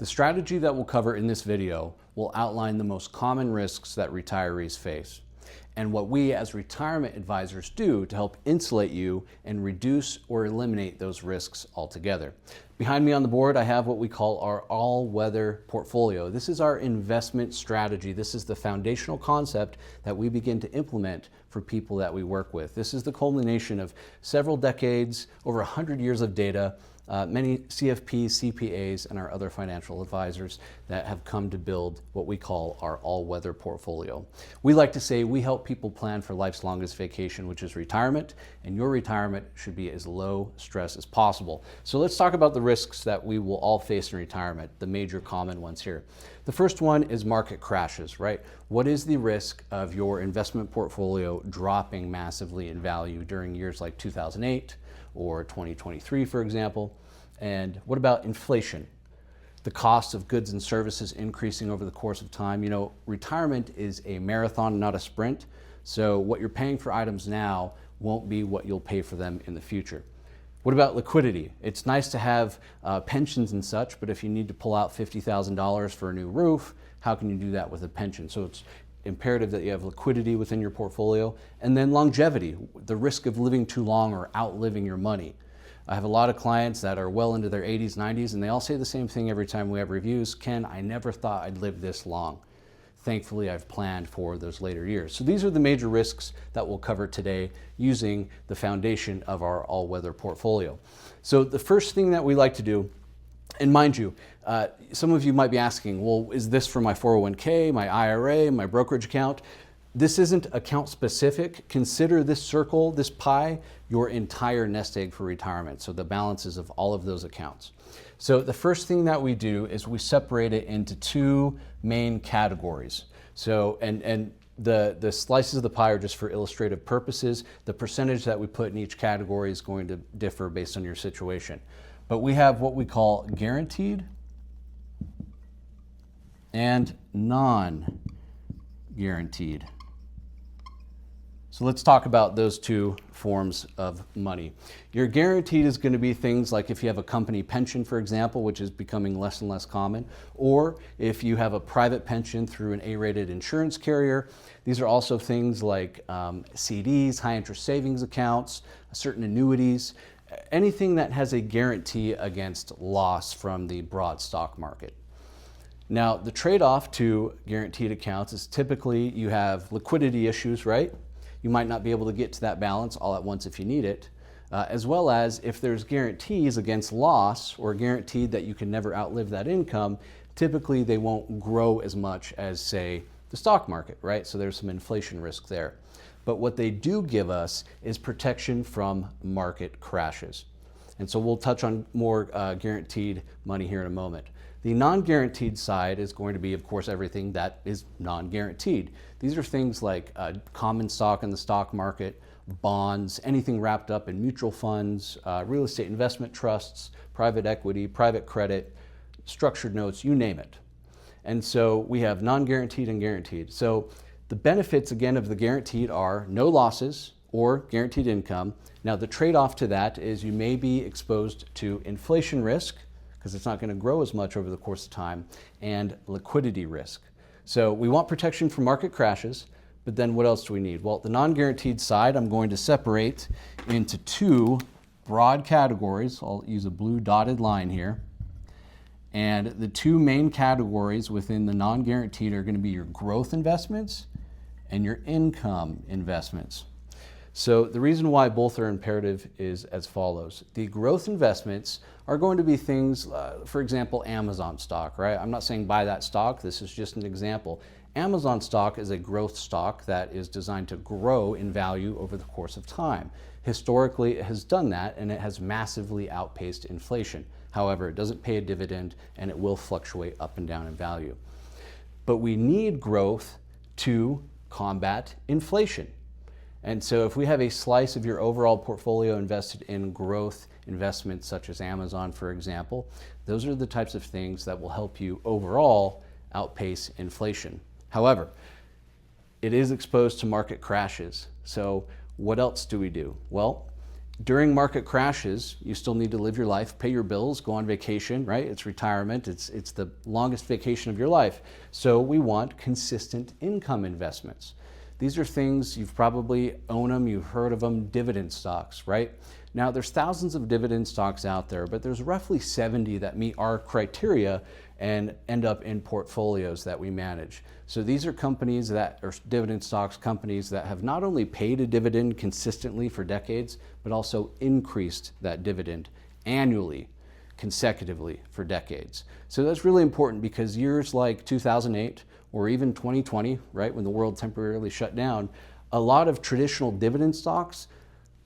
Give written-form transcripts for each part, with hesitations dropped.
The strategy that we'll cover in this video will outline the most common risks that retirees face and what we as retirement advisors do to help insulate you and reduce or eliminate those risks altogether. Behind me on the board, I have what we call our all-weather portfolio. This is our investment strategy. This is the foundational concept that we begin to implement for people that we work with. This is the culmination of several decades, over 100 years of data, many CFPs, CPAs, and our other financial advisors that have come to build what we call our all-weather portfolio. We like to say we help people plan for life's longest vacation, which is retirement, and your retirement should be as low stress as possible. So let's talk about the risks that we will all face in retirement, the major common ones here. The first one is market crashes, right? What is the risk of your investment portfolio dropping massively in value during years like 2008 or 2023, for example? And what about inflation? The cost of goods and services increasing over the course of time. You know, retirement is a marathon, not a sprint. So what you're paying for items now won't be what you'll pay for them in the future. What about liquidity? It's nice to have pensions and such, but if you need to pull out $50,000 for a new roof, how can you do that with a pension? So it's imperative that you have liquidity within your portfolio. And then longevity, the risk of living too long or outliving your money. I have a lot of clients that are well into their 80s, 90s, and they all say the same thing every time we have reviews. Ken, I never thought I'd live this long. Thankfully, I've planned for those later years. So these are the major risks that we'll cover today using the foundation of our all-weather portfolio. So the first thing that we like to do, and mind you, some of you might be asking, well, is this for my 401k, my IRA, my brokerage account? This isn't account specific. Consider this circle, this pie, your entire nest egg for retirement. So the balances of all of those accounts. So the first thing that we do is we separate it into two main categories. So, and the slices of the pie are just for illustrative purposes. The percentage that we put in each category is going to differ based on your situation. But we have what we call guaranteed and non-guaranteed. So let's talk about those two forms of money. Your guaranteed is going to be things like if you have a company pension, for example, which is becoming less and less common, or if you have a private pension through an A-rated insurance carrier. These are also things like CDs, high interest savings accounts, certain annuities, anything that has a guarantee against loss from the broad stock market. Now, the trade-off to guaranteed accounts is typically you have liquidity issues, right? You might not be able to get to that balance all at once if you need it, as well as if there's guarantees against loss or guaranteed that you can never outlive that income, typically they won't grow as much as, say, the stock market, right? So there's some inflation risk there. But what they do give us is protection from market crashes. And so we'll touch on more guaranteed money here in a moment. The non-guaranteed side is going to be, of course, everything that is non-guaranteed. These are things like common stock in the stock market, bonds, anything wrapped up in mutual funds, real estate investment trusts, private equity, private credit, structured notes, you name it. And so we have non-guaranteed and guaranteed. So the benefits, again, of the guaranteed are no losses or guaranteed income. Now, the trade-off to that is you may be exposed to inflation risk, because it's not going to grow as much over the course of time, and liquidity risk. So we want protection from market crashes, but then what else do we need? Well, the non-guaranteed side, I'm going to separate into two broad categories. I'll use a blue dotted line here. And the two main categories within the non-guaranteed are going to be your growth investments and your income investments. So the reason why both are imperative is as follows. The growth investments are going to be things, for example, Amazon stock, right? I'm not saying buy that stock. This is just an example. Amazon stock is a growth stock that is designed to grow in value over the course of time. Historically, it has done that, and it has massively outpaced inflation. However, it doesn't pay a dividend, and it will fluctuate up and down in value. But we need growth to combat inflation. And so if we have a slice of your overall portfolio invested in growth investments such as Amazon, for example, those are the types of things that will help you overall outpace inflation. However, it is exposed to market crashes. So what else do we do? Well, During market crashes, you still need to live your life, pay your bills, go on vacation, right? It's retirement. It's the longest vacation of your life. So we want consistent income investments. These are things you've probably owned them, you've heard of them, dividend stocks, right? Now there's thousands of dividend stocks out there, but there's roughly 70 that meet our criteria and end up in portfolios that we manage. So these are companies that are dividend stocks, companies that have not only paid a dividend consistently for decades, but also increased that dividend annually, consecutively for decades. So that's really important because years like 2008 or even 2020, right, when the world temporarily shut down, a lot of traditional dividend stocks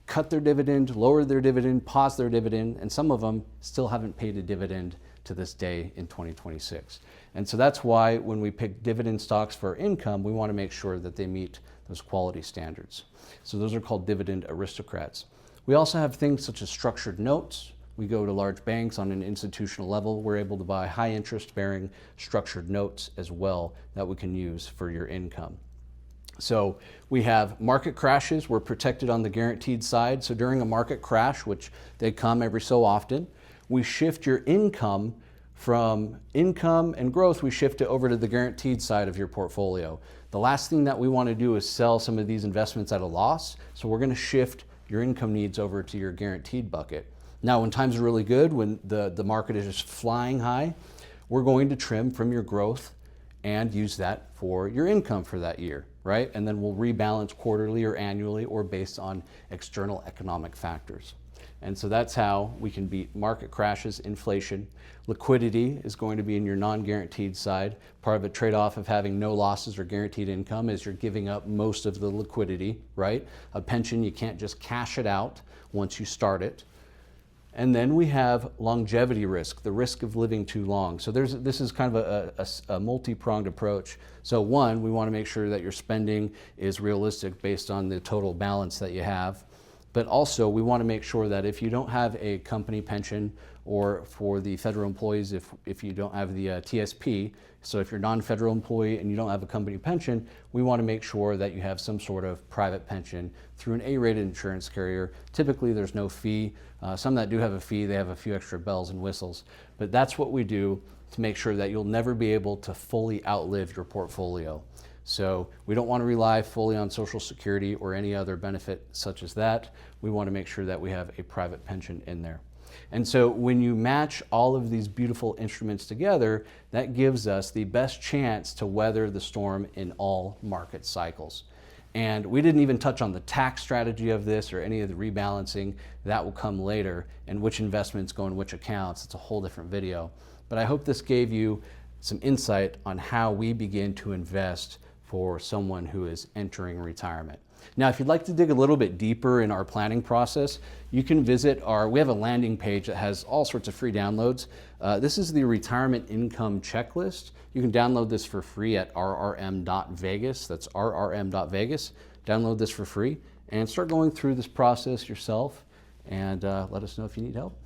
cut their dividend, lowered their dividend, paused their dividend, and some of them still haven't paid a dividend to this day in 2026. And so that's why when we pick dividend stocks for income, we want to make sure that they meet those quality standards. So those are called dividend aristocrats. We also have things such as structured notes. We go to large banks on an institutional level. We're able to buy high interest bearing structured notes as well that we can use for your income. So we have market crashes. We're protected on the guaranteed side. So during a market crash, which they come every so often, we shift your income from income and growth, we shift it over to the guaranteed side of your portfolio. The last thing that we want to do is sell some of these investments at a loss. So we're going to shift your income needs over to your guaranteed bucket. Now, when times are really good, when the market is just flying high, we're going to trim from your growth and use that for your income for that year, right? And then we'll rebalance quarterly or annually or based on external economic factors. And so that's how we can beat market crashes, inflation. Liquidity is going to be in your non-guaranteed side. Part of a trade-off of having no losses or guaranteed income is you're giving up most of the liquidity, right? A pension, you can't just cash it out once you start it. And then we have longevity risk, the risk of living too long. So this is kind of a multi-pronged approach. So one, we want to make sure that your spending is realistic based on the total balance that you have. But also we want to make sure that if you don't have a company pension, or for the federal employees, if you don't have the TSP, so if you're a non-federal employee and you don't have a company pension, we want to make sure that you have some sort of private pension through an A-rated insurance carrier. Typically there's no fee. Some that do have a fee, they have a few extra bells and whistles. But that's what we do to make sure that you'll never be able to fully outlive your portfolio. So we don't want to rely fully on Social Security or any other benefit such as that. We want to make sure that we have a private pension in there. And so when you match all of these beautiful instruments together, that gives us the best chance to weather the storm in all market cycles. And we didn't even touch on the tax strategy of this or any of the rebalancing. That will come later, and which investments go in which accounts. It's a whole different video. But I hope this gave you some insight on how we begin to invest for someone who is entering retirement. Now, if you'd like to dig a little bit deeper in our planning process, you can visit we have a landing page that has all sorts of free downloads. This is the retirement income checklist. You can download this for free at rrm.vegas. That's rrm.vegas. Download this for free and start going through this process yourself, and let us know if you need help.